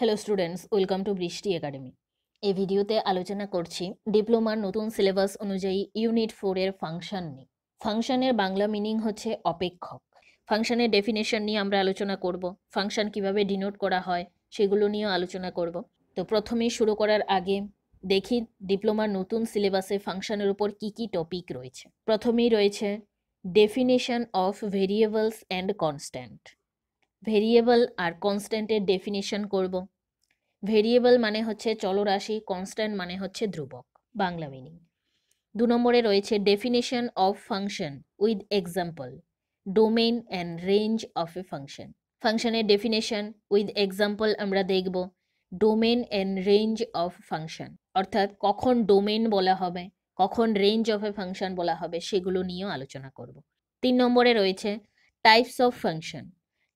Hello students, welcome to বৃষ্টি academy. এই ভিডিওতে আলোচনা করছি ডিপ্লোমার নতুন সিলেবাস অনুযায়ী ইউনিট 4 এর ফাংশন নিয়ে। ফাংশনের বাংলা মিনিং হচ্ছে অপেক্ষক। ফাংশনের ডেফিনেশন নিয়ে আমরা আলোচনা করব, ফাংশন কিভাবে ডিনোট করা হয় সেগুলো নিয়েও আলোচনা করব। তো প্রথমেই শুরু করার আগে দেখি ডিপ্লোমার নতুন সিলেবাসে ফাংশনের উপর কি কি টপিক রয়েছে। প্রথমেই রয়েছে definition of variables and constant. Variable আর কনস্ট্যান্টের ডেফিনেশন করব। ভেরিয়েবল মানে হচ্ছে চলরাশি, কনস্ট্যান্ট মানে হচ্ছে ধ্রুবক, বাংলা মিনিং। 2 নম্বরে রয়েছে definition of function with example, domain and range of a function. ফাংশনের ডেফিনেশন উইথ এক্সাম্পল আমরা দেখব। Domain and range of function, অর্থাৎ কখন ডোমেইন বলা হবে, কখন রেঞ্জ অফ এ ফাংশন বলা হবে, সেগুলো নিয়েও আলোচনা করব। 3 নম্বরে রয়েছে টাইপস অফ ফাংশন।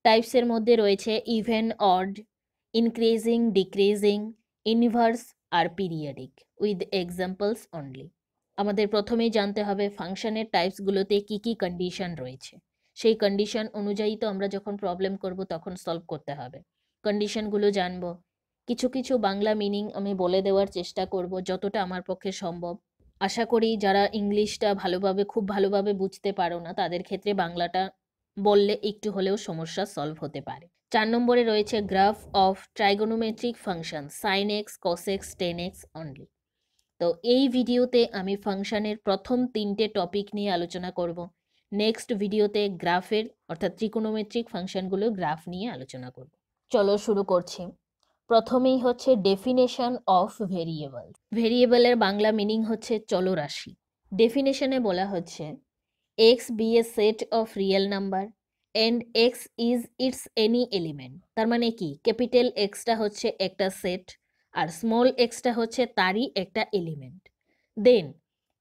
টাইপসের মধ্যে রয়েছে even, odd, increasing, decreasing, inverse আর পিরিয়ডিক উইথ এক্সাম্পলস অনলি। আমাদের প্রথমেই জানতে হবে ফাংশনের টাইপসগুলোতে কি কি কন্ডিশন রয়েছে। সেই কন্ডিশন অনুযায়ী তো আমরা যখন প্রবলেম করব তখন সলভ করতে হবে। কন্ডিশনগুলো জানবো, কিছু কিছু বাংলা মিনিং আমি বলে দেওয়ার চেষ্টা করব যতটা আমার পক্ষে সম্ভব। আশা করি যারা ইংলিশটা খুব ভালোভাবে বুঝতে পারো না তাদের ক্ষেত্রে বাংলাটা বললে একটু হলেও সমস্যা সলভ হতে পারে। 4 নম্বরে রয়েছে graph of trigonometric function sine x, cos x, ten x only. তো এই ভিডিওতে আমি ফাংশনের প্রথম 3টে টপিক নিয়ে আলোচনা করব। নেক্সট ভিডিওতে গ্রাফের অর্থাৎ ত্রিকোণোমেট্রিক ফাংশনগুলো গ্রাফ নিয়ে আলোচনা করব। চলো শুরু করছি। প্রথমেই হচ্ছে ডেফিনেশন অফ ভেরিয়েবল। ভেরিয়েবলের বাংলা মিনিং হচ্ছে চলরাশি। ডেফিনেশনে বলা হচ্ছে X be a set of real number and X is its any element. তার মানে কি, ক্যাপিটাল এক্সটা হচ্ছে একটা সেট আর স্মল এক্সটা হচ্ছে তারই একটা element. Then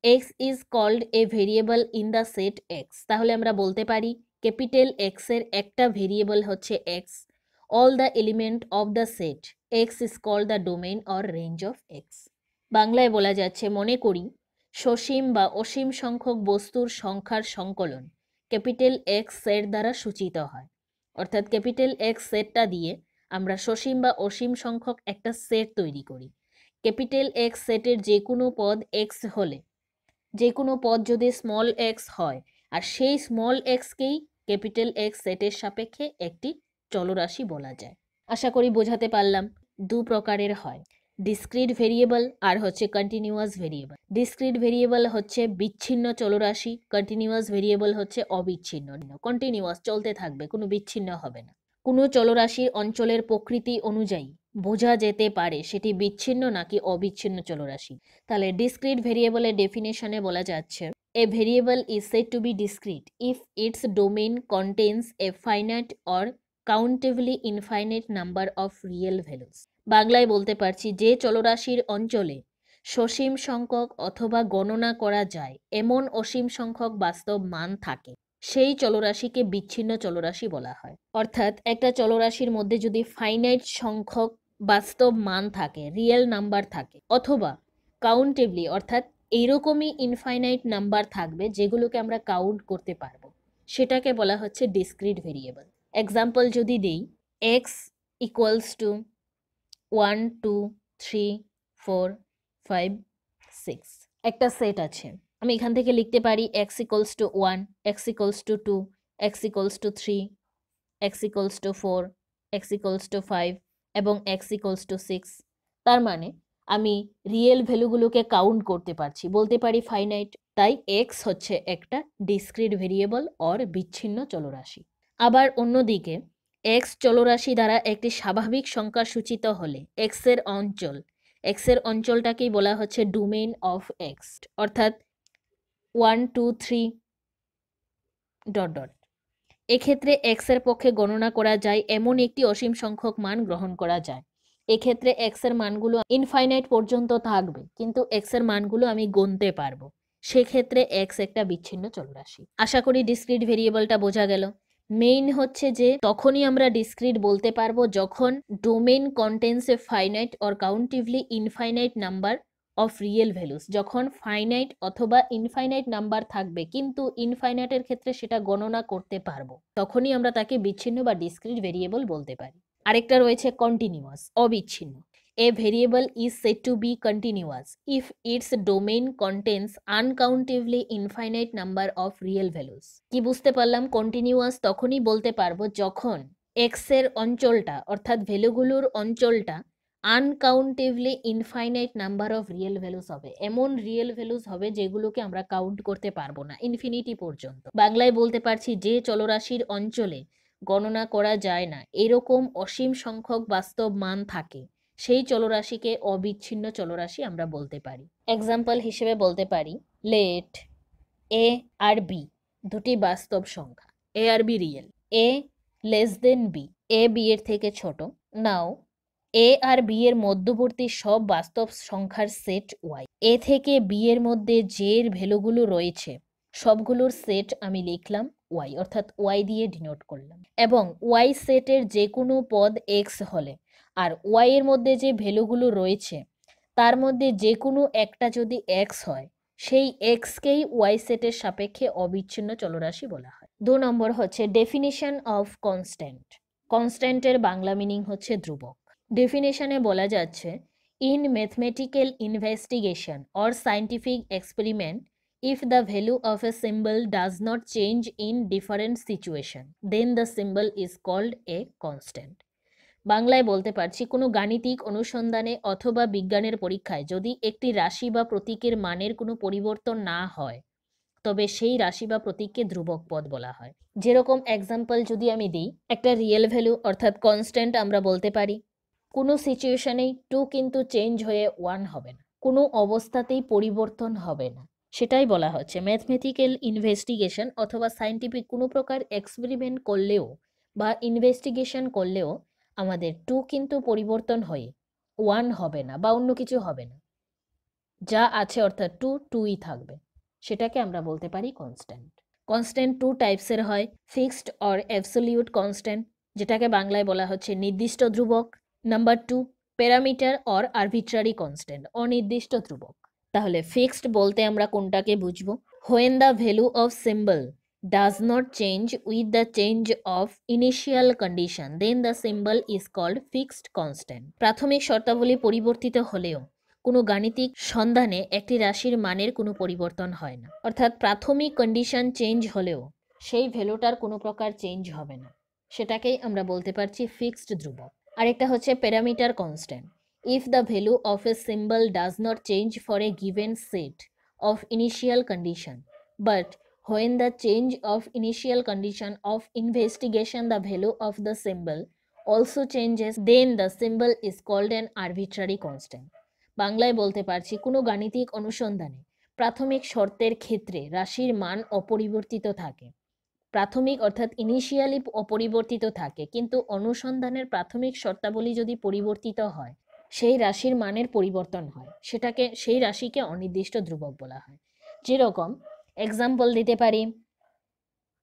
X is called a variable in the set X. তাহলে আমরা বলতে পারি ক্যাপিটাল এক্স এর একটা ভেরিয়েবল হচ্ছে X. All the element of the set X is called the domain or range of X. বাংলায় বলা যাচ্ছে, মনে করি সসীম বা অসীম সংখ্যক বস্তুর সংখ্যার সংকলন ক্যাপিটাল এক্স সেট দ্বারা সূচিত হয়। অর্থাৎ ক্যাপিটাল এক্স সেটটা দিয়ে আমরা সসীম বা অসীম সংখ্যক একটা সেট তৈরি করি। ক্যাপিটাল এক্স সেটের যে কোনো পদ এক্স হলে, যে কোনো পদ যদি স্মল এক্স হয় আর সেই স্মল এক্সকেই ক্যাপিটাল এক্স সেটের সাপেক্ষে একটি চলরাশি বলা যায়। আশা করি বোঝাতে পারলাম। 2 প্রকারের হয়, ডিসক্রিট ভেরিয়েবল আর হচ্ছে কন্টিনিউয়াস ভেরিয়েবল। ডিসক্রিট ভেরিয়েবল হচ্ছে বিচ্ছিন্ন চলরাশি, কন্টিনিউয়াস ভেরিয়েবল হচ্ছে অবিচ্ছিন্ন। কন্টিনিউয়াস চলতে থাকবে, কোনো বিচ্ছিন্ন হবে না। কোনো চলরাশির অঞ্চলের প্রকৃতি অনুযায়ী বোঝা যেতে পারে সেটি বিচ্ছিন্ন নাকি অবিচ্ছিন্ন চলরাশি। তাহলে ডিসক্রিট ভেরিয়েবলের ডেফিনেশনে বলা যাচ্ছে a variable is said to be discrete if its domain contains a finite or countably infinite number of real values. বাংলায় বলতে পারছি, যে চলরাশির অঞ্চলে সসীম সংখ্যক অথবা গণনা করা যায় এমন অসীম সংখ্যক বাস্তব মান থাকে সেই চলরাশিকে বিচ্ছিন্ন চলরাশি বলা হয়। অর্থাৎ একটা চলরাশির মধ্যে যদি ফাইনাইট সংখ্যক বাস্তব মান থাকে, রিয়েল নাম্বার থাকে, অথবা কাউন্টেবলি অর্থাৎ এইরকমই ইনফাইনাইট নাম্বার থাকবে যেগুলোকে আমরা কাউন্ট করতে পারবো, সেটাকে বলা হচ্ছে ডিসক্রিট ভেরিয়েবল। এক্সাম্পল যদি দেই, এক্স ইকুয়ালস টু 1 2 3 4 5 6 একটা সেট আছে। আমি এখান থেকে লিখতে পারি x equals two 1, x equals two 2, x equals two 3, x equals two 4, x equals two 5 এবং এক্স ইকুয়ালস টু 6। তার মানে আমি রিয়েল ভ্যালুগুলোকে কাউন্ট করতে পারছি, বলতে পারি ফাইনাইট। তাই এক্স হচ্ছে একটা ডিসক্রিট ভেরিয়েবল অর বিচ্ছিন্ন চলরাশি। আবার অন্যদিকে এক্স চলরাশি দ্বারা একটি স্বাভাবিক সংখ্যা সূচিত হলে এক্স এর অঞ্চলটাকেই বলা হচ্ছে ডোমেইন অফ এক্স। অর্থাৎ 1 2 3 ডট ডট। এক্ষেত্রে এক্স এর পক্ষে গণনা করা যায় এমন একটি অসীম সংখ্যক মান গ্রহণ করা যায়। এক্ষেত্রে এক্স এর মানগুলো ইনফাইনাইট পর্যন্ত থাকবে, কিন্তু এক্স এর মানগুলো আমি গুনতে পারবো। সেক্ষেত্রে এক্স একটা বিচ্ছিন্ন চলরাশি। আশা করি ডিসক্রিট ভেরিয়েবলটা বোঝা গেল। মেইন হচ্ছে যে তখনই আমরা ডিসক্রিট বলতে পারবো যখন domain contains a finite or countably infinite number of real values. যখন ফাইনাইট অথবা ইনফাইনাইট নাম্বার থাকবে কিন্তু ইনফাইনাইটের ক্ষেত্রে সেটা গণনা করতে পারবো, তখনই আমরা তাকে বিচ্ছিন্ন বা ডিসক্রিট ভেরিয়েবল বলতে পারি। আরেকটা রয়েছে কন্টিনিউয়াস, অবিচ্ছিন্ন। A variable is said to be continuous if its domain contains uncountably infinite number of real values. কি বুঝতে পারলাম? কন্টিনিউয়াস তখনই বলতে পারবো যখন x এর অঞ্চলটা অর্থাৎ ভ্যালুগুলোর অঞ্চলটা uncountably infinite number of real values হবে, এমন রিয়েল ভ্যালুস হবে যেগুলোকে আমরা কাউন্ট করতে পারবো না ইনফিনিটি পর্যন্ত। বাংলায় বলতে পারছি যে চলরাশির অঞ্চলে গণনা করা যায় না এরকম অসীম সংখ্যক বাস্তব মান থাকে, সেই চলরাশিকে অবিচ্ছিন্ন চলরাশি আমরা বলতে পারি। এক্সাম্পল হিসেবে বলতে পারি লেট এ আর বি দুটি বাস্তব সংখ্যা, এ আর be real, A less than B, A B এর থেকে ছোট। নাও এ আর বি এর মধ্যবর্তী সব বাস্তব সংখ্যার সেট ওয়াই, এ থেকে বি এর মধ্যে যে ভ্যালুগুলো রয়েছে সবগুলোর সেট আমি লিখলাম ওয়াই, অর্থাৎ ওয়াই দিয়ে ডিনোট করলাম। এবং ওয়াই সেটের যে কোনো পদ এক্স হলে আর ওয়াই এর মধ্যে যে ভ্যালুগুলো রয়েছে তার মধ্যে যে কোনো একটা যদি এক্স হয়, সেই এক্সকেই ওয়াই সেটের সাপেক্ষে অবিচ্ছিন্ন চলরাশি বলা হয়। 2 নম্বর হচ্ছে ডেফিনিশন অফ কনস্ট্যান্ট। কনস্ট্যান্টের বাংলা মিনিং হচ্ছে ধ্রুবক। ডেফিনেশনে বলা যাচ্ছে in mathematical investigation or scientific experiment if the value of a symbol does not change in different situation then the symbol is called a constant. বাংলায় বলতে পারছি কোনো গাণিতিক অনুসন্ধানে অথবা বিজ্ঞানের পরীক্ষায় যদি একটি রাশি বা প্রতীকের মানের কোনো পরিবর্তন না হয় তবে সেই রাশি বা প্রতীককে ধ্রুবক পদ বলা হয়। যেরকম এক্সাম্পল যদি আমি দিই, একটা রিয়েল ভ্যালু অর্থাৎ কনস্ট্যান্ট আমরা বলতে পারি কোনো সিচুয়েশনেই 2 কিন্তু চেঞ্জ হয়ে 1 হবে না, কোনো অবস্থাতেই পরিবর্তন হবে না, সেটাই বলা হচ্ছে ম্যাথমেটিক্যাল ইনভেস্টিগেশন অথবা সায়েন্টিফিক কোনো প্রকার এক্সপেরিমেন্ট করলেও বা ইনভেস্টিগেশন করলেও আমাদের 2 কিন্তু পরিবর্তন হয়ে 1 হবে না বা অন্য কিছু হবে না, যা আছে অর্থাৎ 2 2ই থাকবে, সেটাকে আমরা বলতে পারি কনস্ট্যান্ট। কনস্ট্যান্ট 2 টাইপসের হয়, ফিক্সড অর অ্যাবসোলিউট কনস্ট্যান্ট যেটাকে বাংলায় বলা হচ্ছে নির্দিষ্ট ধ্রুবক। Number 2 parameter or arbitrary constant, অনির্দিষ্ট ধ্রুবক। তাহলে ফিক্সড বলতে আমরা কোনটাকে বুঝবো? When the value of symbol does not change with the change of initial condition then the symbol is called fixed constant. প্রাথমিক শর্তাবলী পরিবর্তিত হলেও কোনো গাণিতিক সন্ধানে একটি রাশির মানের কোনো পরিবর্তন হয় না, অর্থাৎ প্রাথমিক কন্ডিশন চেঞ্জ হলেও সেই ভ্যালুটার কোনো প্রকার চেঞ্জ হবে না, সেটাকেই আমরা বলতে পারছি ফিক্সড ধ্রুবক। আরেকটা হচ্ছে parameter constant. If the value of a symbol does not change for a given set of initial condition but when the change of initial condition of investigation the value of the symbol also changes then the symbol is called an arbitrary constant. বাংলায় বলতে পারছি কোনো গাণিতিক অনুসন্ধানে প্রাথমিক শর্তের ক্ষেত্রে রাশির মান অপরিবর্তিত থাকে, প্রাথমিক অর্থাৎ ইনিশিয়ালি অপরিবর্তিত থাকে, কিন্তু অনুসন্ধানের প্রাথমিক শর্তাবলী যদি পরিবর্তিত হয় সেই রাশির মানের পরিবর্তন হয়, সেই রাশিকে অনির্দিষ্ট ধ্রুবক বলা হয়। যেরকম এক্সাম্পল দিতে পারি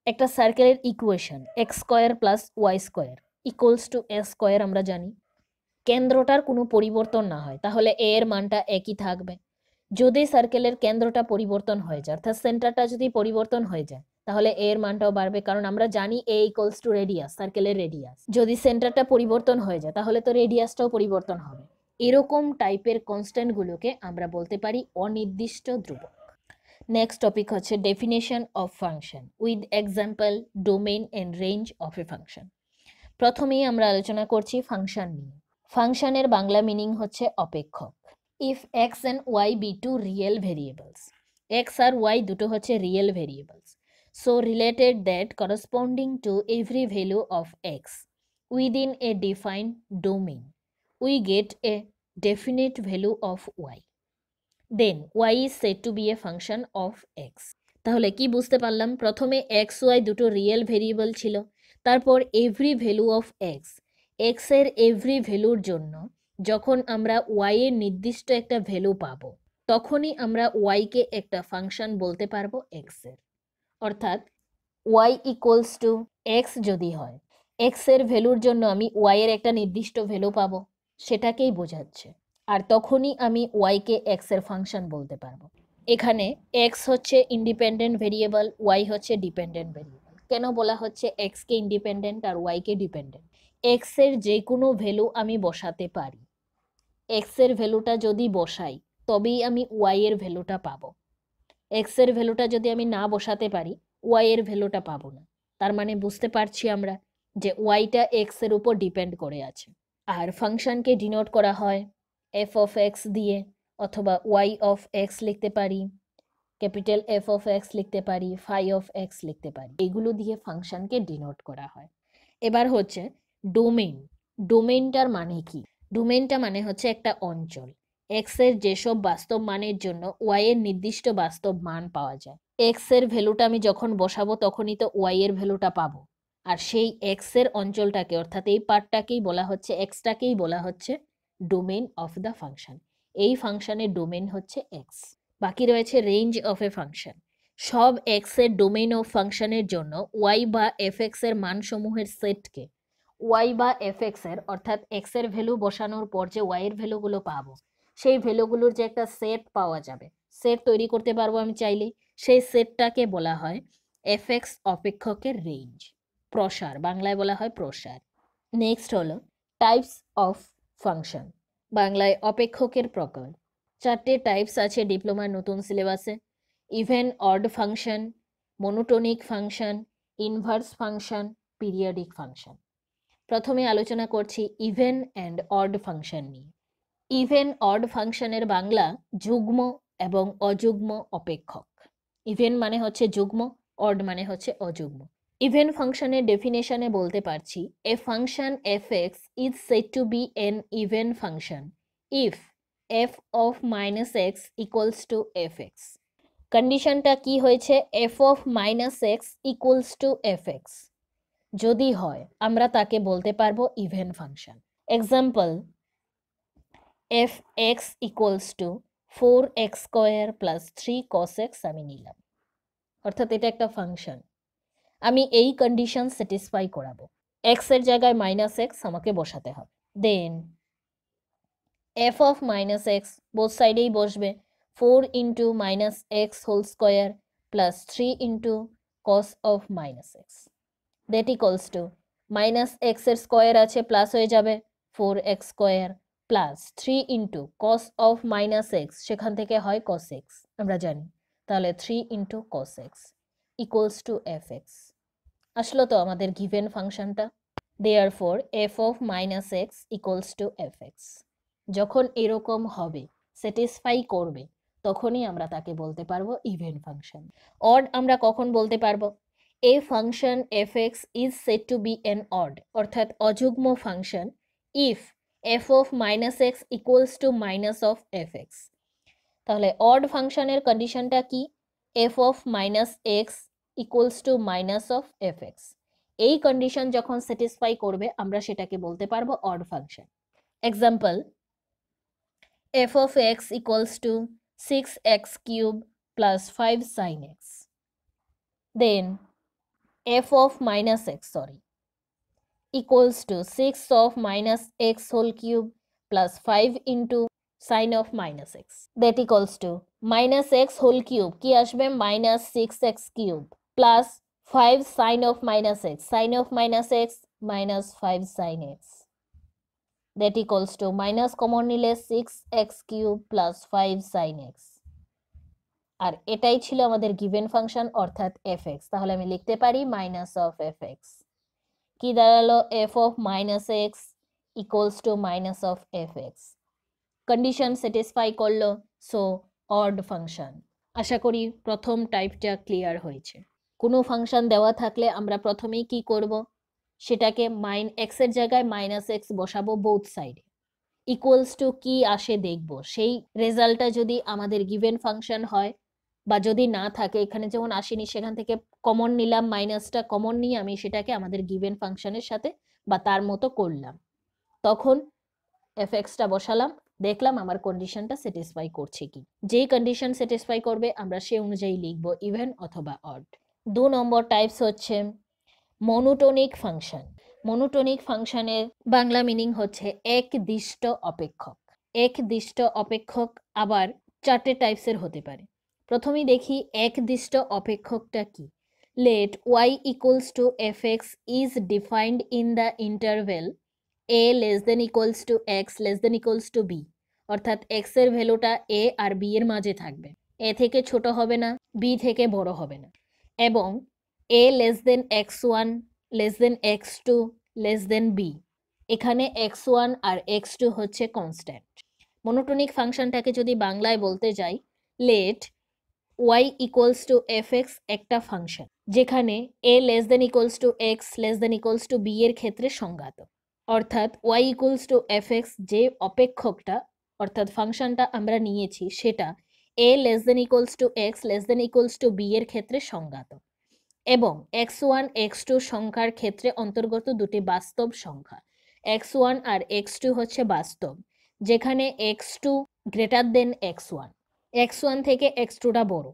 একটা সার্কেলের equation X square plus Y square equals to A square, আমরা জানি কেন্দ্রটার কোনো পরিবর্তন না হয় তাহলে এ এর মানটা একই থাকবে। যদি সার্কেলের কেন্দ্রটা পরিবর্তন হয়ে যায় অর্থাৎ সেন্টারটা যদি পরিবর্তন হয়ে যায় তাহলে এ এর মানটাও বাড়বে, কারণ আমরা জানি এ ইকুয়ালস টু রেডিয়াস, সার্কেলের রেডিয়াস। যদি সেন্টারটা পরিবর্তন হয়ে যায় তাহলে তো রেডিয়াসটাও পরিবর্তন হবে। এরকম টাইপের কনস্ট্যান্টগুলোকে আমরা বলতে পারি অনির্দিষ্ট ধ্রুবক। নেক্সট টপিক হচ্ছে definition of function with example, domain and range of a function. প্রথমেই আমরা আলোচনা করছি ফাংশন নিয়ে। ফাংশনের বাংলা মিনিং হচ্ছে অপেক্ষক। If x and y be two real variables, x আর ওয়াই দুটো হচ্ছে real variables, so related that corresponding to every value of x within a defined domain we get a definite value of y, then y is said to be a function of x. তাহলে কি বুঝতে পারলাম? প্রথমে x y দুটো real variable ছিল, তারপর every value of x, x এর every ভ্যালুর জন্য যখন আমরা ওয়াই এর নির্দিষ্ট একটা ভ্যালু পাবো তখনই আমরা ওয়াইকে একটা ফাংশন বলতে পারবো এক্স এর। অর্থাৎ ওয়াই ইকুয়ালস টু এক্স যদি হয়, এক্স এর ভ্যালুর জন্য আমি ওয়াই এর একটা নির্দিষ্ট ভ্যালু পাবো, সেটাকেই বোঝাচ্ছে, আর তখনই আমি ওয়াইকে এক্স এর ফাংশন বলতে পারবো। এখানে এক্স হচ্ছে ইন্ডিপেন্ডেন্ট ভেরিয়েবল, ওয়াই হচ্ছে ডিপেন্ডেন্ট ভেরিয়েবল। কেন বলা হচ্ছে এক্স কে ইন্ডিপেন্ডেন্ট আর ওয়াই কে ডিপেন্ডেন্ট? এক্স এর যে কোনো ভ্যালু আমি বসাতে পারি। এক্স এর ভ্যালুটা যদি বসাই তবেই আমি ওয়াই এর ভ্যালুটা পাবো। এক্স এর ভ্যালুটা যদি আমি না বসাতে পারি ওয়াই এর ভ্যালুটা পাবো না। তার মানে বুঝতে পারছি আমরা যে ওয়াইটা এক্স এর উপর ডিপেন্ড করে আছে। আর ফাংশনকে ডিনোট করা হয় এফ অফ এক্স দিয়ে, অথবা ওয়াই অফ এক্স লিখতে পারি, ক্যাপিটাল এফ অফ এক্স লিখতে পারি, ফাই অফ এক্স লিখতে পারি। এগুলো দিয়ে ফাংশনকে ডিনোট করা হয়। এবার হচ্ছে ডোমেইন। ডোমেইনটার মানে কি? ডোমেইনটা মানে হচ্ছে একটা অঞ্চল। এক্স এর যেসব বাস্তব মানের জন্য ওয়াই এর নির্দিষ্ট বাস্তব মান পাওয়া যায়। এক্স এর ভ্যালুটা আমি যখন বসাবো তখনই তো ওয়াই এর ভ্যালুটা পাবো। আর সেই এক্স এর অঞ্চলটাকে, অর্থাৎ এই পার্টটাকেই বলা হচ্ছে, এক্সটাকেই বলা হচ্ছে ডোমেইন অফ দ্য ফাংশন। এই ফাংশনের ডোমেইন হচ্ছে এক্স। বাকি রয়েছে রেঞ্জ অফ এ ফাংশন। সব এক্স এর ডোমেইন অফ ফাংশনের জন্য ওয়াই বা এফ এক্স এর মানসমূহের সেটকে, ওয়াই বা এফ এক্স এর অর্থাৎ এক্স এর ভ্যালু বসানোর পর যে ওয়াই এর ভ্যালুগুলো পাবো সেই ভ্যালুগুলোর যে একটা সেট পাওয়া যাবে, সেট তৈরি করতে পারবো আমি চাইলেই, সেই সেটটাকে বলা হয় এফ এক্স অপেক্ষকের রেঞ্জ, প্রসার, বাংলায় বলা হয় প্রসার। নেক্সট হলো টাইপস অফ ফাংশন, বাংলায় অপেক্ষকের প্রকার। 4টে টাইপস আছে ডিপ্লোমার নতুন সিলেবাসে: even odd function, monotonic function, inverse function, periodic function. প্রথমে আলোচনা করছি ইভেন অ্যান্ড অড ফাংশন নিয়ে। ইভেন অড ফাংশনের বাংলা যুগ্ম এবং অযুগ্ম অপেক্ষক। ইভেন মানে হচ্ছে যুগ্ম, অড মানে হচ্ছে অযুগ্ম। ইভেন ফাংশনের ডেফিনেশনে বলতে পারছি a function f x is said to be an even function if f of minus x equals to f x. কন্ডিশনটা কি হয়েছে? F of minus x equals to f x যদি হয় আমরা তাকে বলতে পারবো even function. Example, f x equals to 4x square plus 3 cos x আমি নিলাম, অর্থাৎ এটা একটা ফাংশন। আমি এই কন্ডিশন স্যাটিসফাই করাবো। এক্স এর জায়গায় মাইনাস এক্স আমাকে বসাতে হবে। Then f of minus x both সাইডেই বসবে, 4 into minus x whole square plus 3 into cos of minus x that equals to minus x এর স্কোয়ার আছে প্লাস হয়ে যাবে 4x square plus 3 into cos of minus x, সেখান থেকে হয় cos x আমরা জানি, তাহলে 3 into cos x equals to f x. আসলো তো আমাদের গিভেন ফাংশনটা। Therefore f of minus x equals to f x. যখন এরকম হবে, স্যাটিসফাই করবে, তখনই আমরা তাকে বলতে পারবো ইভেন ফাংশন। অড আমরা কখন বলতে পারবো? A function f x is said to be an odd, অর্থাৎ অযুগ্ম function if f of minus x equals to minus of f x. তাহলে অড ফাংশনের কন্ডিশনটা কি? F of minus x equals to minus of f x. এই condition যখন satisfy করবে আমরা সেটাকে বলতে পারবো odd function. Example, f of x equals to 6x cube plus 5 sin x। Then f of minus x equals to 6 of minus x whole cube plus 5 into sin of minus x that equals to minus x whole cube কি আসবে minus 6x cube plus 5 sin of minus x minus 5 sin x that equals to minus common নিলে 6x cube plus 5 sin x। আর এটাই ছিল আমাদের given function অর্থাৎ F x. তাহলে আমি লিখতে পারি মাইনাস অফ এফ এক্স। কি দাঁড়ালো? F of minus x equals to minus of f x. Condition satisfy করলো, সো অড ফাংশন। আশা করি প্রথম টাইপটা ক্লিয়ার হয়েছে। কোনো ফাংশন দেওয়া থাকলে আমরা প্রথমেই কি করব? সেটাকে এক্স এর জায়গায় মাইনাস এক্স বসাবো বোথ সাইডে, ইকুয়ালস টু কি আসে দেখব। সেই রেজাল্টটা যদি আমাদের গিভেন ফাংশন হয় বা যদি না থাকে, এখানে যেমন আসেনি সেখান থেকে কমন নিলাম, মাইনাসটা কমন নিয়ে আমি সেটাকে আমাদের গিভেন ফাংশনের সাথে বা তার মতো করলাম, তখন এফ এক্সটা বসালাম, দেখলাম আমার কন্ডিশনটা স্যাটিসফাই করছে কি। যেই কন্ডিশন স্যাটিসফাই করবে আমরা সে অনুযায়ী লিখব ইভেন অথবা অড। 2 নম্বর টাইপস হচ্ছে মনোটোনিক ফাংশন। মনোটোনিক ফাংশনের বাংলা মিনিং হচ্ছে একদিষ্ট অপেক্ষক। একদিষ্ট অপেক্ষক আবার 4টে টাইপসের হতে পারে। প্রথমেই দেখি একদিষ্ট অপেক্ষকটা কি। let y equals to fx is defined in the interval a less than equals to x less than equals to b, অর্থাৎ x এর ভ্যালুটা a আর b এর মাঝে থাকবে, a থেকে ছোট হবে না, b থেকে বড় হবে না, এবং a less than x1 less than x2 less than b, এখানে x1 আর x2 হচ্ছে কনস্ট্যান্ট। মনোটোনিক ফাংশনটাকে যদি বাংলায় বলতে যাই, let y equals to fx একটা ফাংশন যেখানে a less than equals to x less than equals to b এর ক্ষেত্রে সংজ্ঞাত, অর্থাৎ y equals to fx যে অপেক্ষকটা অর্থাৎ ফাংশনটা আমরা নিয়েছি সেটা a less than equals to x less than equals to b এর ক্ষেত্রে সংজ্ঞাত, এবং x1 x2 সংখ্যার ক্ষেত্রে অন্তর্গত দুটি বাস্তব সংখ্যা x1 আর x2 হচ্ছে বাস্তব, যেখানে x2 greater than x1, x1 থেকে x2টা বড়,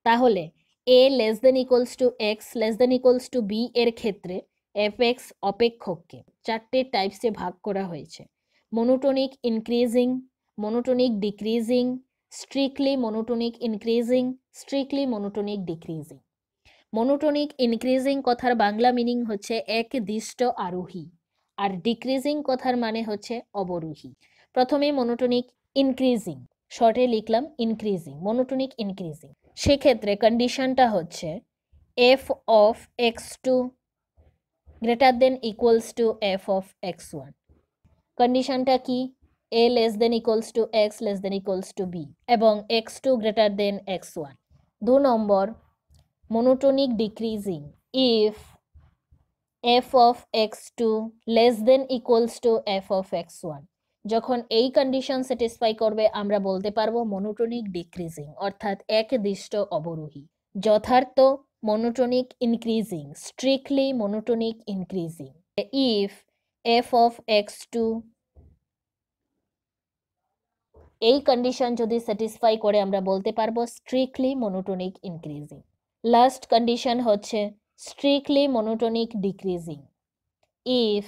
তাহলে a less than equals to x less than equals to b এর ক্ষেত্রে fx অপেক্ষককে চারটে টাইপসে ভাগ করা হয়েছে: monotonic increasing, monotonic decreasing, strictly monotonic increasing, strictly monotonic decreasing. Monotonic increasing কথার বাংলা মিনিং হচ্ছে একদৃষ্ট আরোহী, আর ডিক্রিজিং কথার মানে হচ্ছে অবরোহী। প্রথমে মনোটোনিক ইনক্রিজিং, শর্টে লিখলাম ইনক্রিজিং, মনোটোনিক ইনক্রিজিং। সেক্ষেত্রে কন্ডিশনটা হচ্ছে f of x2 greater than equals to f of x1। কন্ডিশনটা কি? a less than equals to x less than equals to b এবং x2 greater than x1। 2 number monotonic decreasing, if f of x2 less than equals to f of x1, যখন এই condition satisfy করবে আমরা বলতে পারবো monotonic decreasing অর্থাৎ একদৃষ্ট অবরোহী। যথার্থ monotonic increasing, strictly monotonic increasing, if f of x2 এই condition যদি স্যাটিসফাই করে আমরা বলতে পারবো strictly monotonic increasing. Last condition হচ্ছে strictly monotonic decreasing, if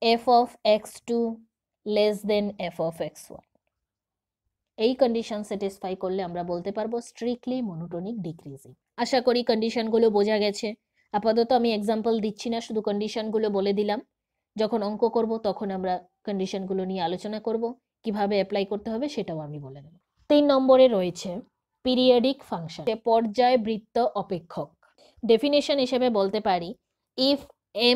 f of x2 less than f of x1। এই কন্ডিশন স্যাটিসফাই করলে আমরা বলতে পারবো স্ট্রিক্টলি মনোটোনিক ডিক্রিজিং। আশা করি কন্ডিশনগুলো বোঝা গেছে। আপাতত আমি এক্সাম্পল দিচ্ছি না, শুধু কন্ডিশনগুলো বলে দিলাম। যখন অঙ্ক করব তখন আমরা কন্ডিশনগুলো নিয়ে আলোচনা করব, কিভাবে অ্যাপ্লাই করতে হবে সেটাও আমি বলে দেব। 3 নম্বরে রয়েছে পিরিয়ডিক ফাংশন, পর্যায়বৃত্ত অপেক্ষক। ডেফিনেশন হিসেবে বলতে পারি if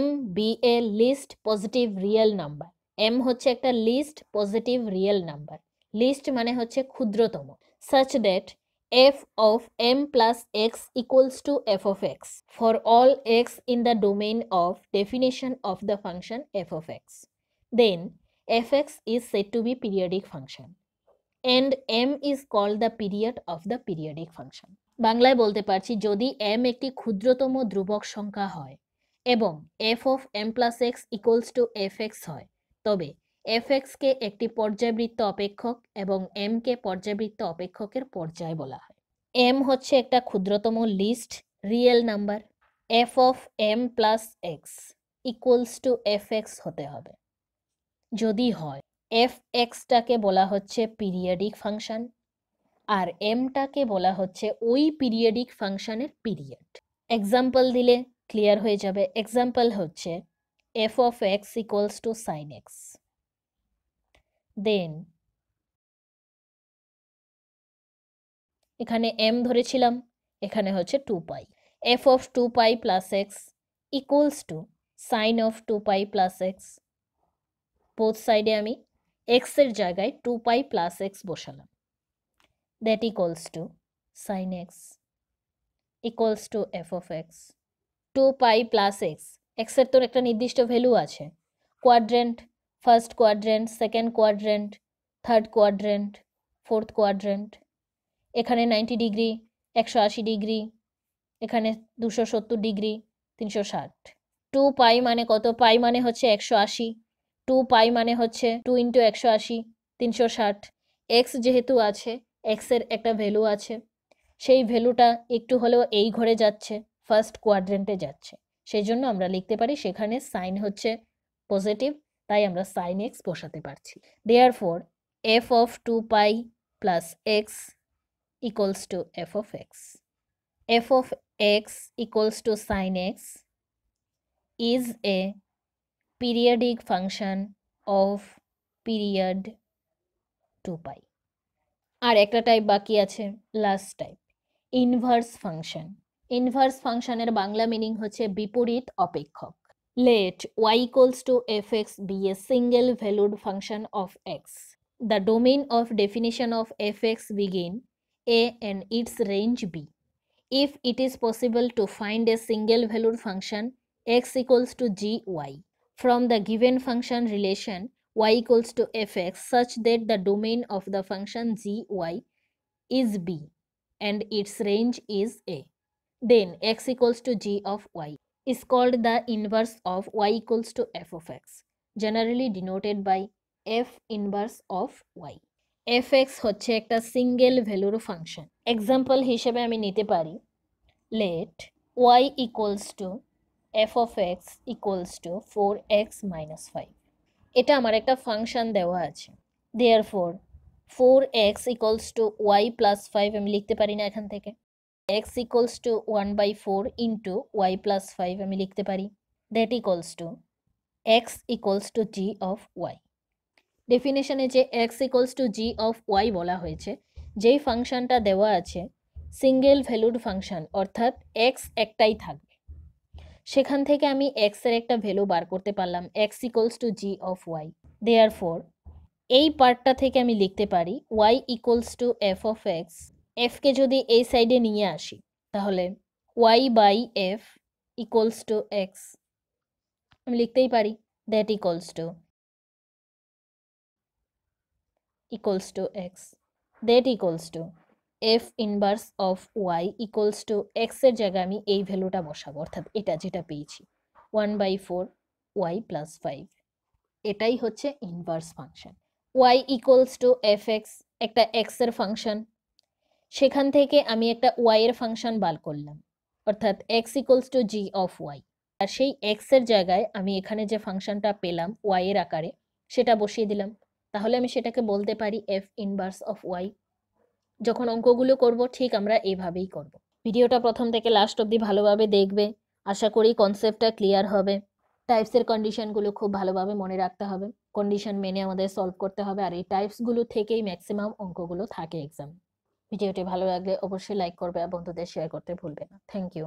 m be a least positive real number, m হচ্ছে একটা list positive real number, list মানে হচ্ছে ক্ষুদ্রতম, such that f of m plus x equals to f of x for all x in the domain of definition of the function f of x, then fx is said to be periodic function and m is called the period of the periodic function। বাংলায় বলতে পারছি যদি m একটি ক্ষুদ্রতম ধ্রুবক সংখ্যা হয় এবং f of m plus x equals to fx হয়, তবে fx কে একটি পর্যায়বৃত্ত অপেক্ষক এবং m কে পর্যায়বৃত্ত অপেক্ষকের পর্যায় বলা হয়। m হচ্ছে একটা ক্ষুদ্রতম list real number, f of m plus x equals to fx হতে হবে। যদি হয় fx টাকে বলা হচ্ছে পিরিয়ডিক ফাংশন আর এমটাকে বলা হচ্ছে ওই পিরিয়ডিক ফাংশনের পিরিয়ড। এক্সাম্পল দিলে ক্লিয়ার হয়ে যাবে। এক্সাম্পল হচ্ছে f of x equals to sin x, দেন এখানে m ধরেছিলাম, এখানে হচ্ছে 2 পাই, f of 2 pi plus x equals to sin of 2 pi plus x, both সাইডে আমি x এর জায়গায় 2 পাই plus x বসালাম, that equals to sin x equals to f of x 2 pi plus x, x এর তোর একটা নির্দিষ্ট ভ্যালু আছে, quadrant, first quadrant, second quadrant, third quadrant, fourth quadrant, এখানে 90 ডিগ্রি, 180 ডিগ্রি, এখানে 270 ডিগ্রি, 360। 2 পাই মানে কত? পাই মানে হচ্ছে 180, 2 পাই মানে হচ্ছে 2 ইন্টু 180, 360। এক্স যেহেতু আছে, এক্স এর একটা ভ্যালু আছে, সেই ভ্যালুটা একটু হলেও এই ঘরে যাচ্ছে, ফার্স্ট কোয়াড্রেন্টে যাচ্ছে, সেই জন্য আমরা লিখতে পারি সেখানে সাইন হচ্ছে পজিটিভ, তাই আমরা সাইন এক্স বসাতে পারছি। Therefore f of 2 pi plus x equals to F of x. f of x equals to sin x is a periodic function of period 2 pi. আর একটা টাইপ বাকি আছে, last type, inverse function. Inverse ফাংশনের Bangla meaning হচ্ছে বিপরীত অপেক্ষক। Let y equals to fx be a single valued function of x. The domain of definition of fx begin a and its range b. If it is possible to find a single valued function x equals to gy from the given function relation y equals to fx such that the domain of the function gy is b and its range is a, then x equals to g of y is called the inverse of y equals to f of x, generally denoted by f inverse of y. fx হচ্ছে একটা single ভ্যালুর function. Example হিসেবে আমি নিতে পারি, let y equals to f of x equals to 4x minus 5. এটা আমার একটা ফাংশন দেওয়া আছে, therefore 4x equals to y plus 5 আমি লিখতে পারি না এখান থেকে। x equals to 1/4 into y plus 5 আমি লিখতে পারি, that equals to x equals to g of y. ডেফিনেশনে যে x equals to g of y বলা হয়েছে, যেই ফাংশনটা দেওয়া আছে সিঙ্গেল ভ্যালুড ফাংশন, অর্থাৎ x একটাই থাকবে, সেখান থেকে আমি x এর একটা ভ্যালু বার করতে পারলাম, x equals to g of y. therefore এই পার্টটা থেকে আমি লিখতে পারি y equals to f of x. f কে যদি এই সাইডে নিয়ে আসি তাহলে y by f equals to x আমি লিখতেই পারি, that equals to x, that equals to f inverse of y equals to x এর জায়গায় আমি এই ভ্যালুটা বসাবো, অর্থাৎ এটা যেটা পেয়েছি 1/4 y plus 5, এটাই হচ্ছে inverse function. y equals to fx একটা x এর ফাংশন, সেখান থেকে আমি একটা y এর ফাংশন বার করলাম, অর্থাৎ x equals to g of y, আর সেই x এর জায়গায় আমি এখানে যে ফাংশনটা পেলাম y এর আকারে সেটা বসিয়ে দিলাম, তাহলে আমি সেটাকে বলতে পারি f ইনভার্স অফ y। যখন অঙ্কগুলো করব ঠিক আমরা এইভাবেই করব। ভিডিওটা প্রথম থেকে লাস্ট অবধি ভালোভাবে দেখবে, আশা করি কনসেপ্টটা ক্লিয়ার হবে। টাইপসের কন্ডিশনগুলো খুব ভালোভাবে মনে রাখতে হবে, কন্ডিশন মেনে আমাদের সলভ করতে হবে, আর এই টাইপসগুলো থেকেই ম্যাক্সিমাম অঙ্কগুলো থাকে এক্সাম। ভিডিওটি ভালো লাগলে অবশ্যই লাইক করবে আর বন্ধুদের শেয়ার করতে ভুলবে না। Thank you.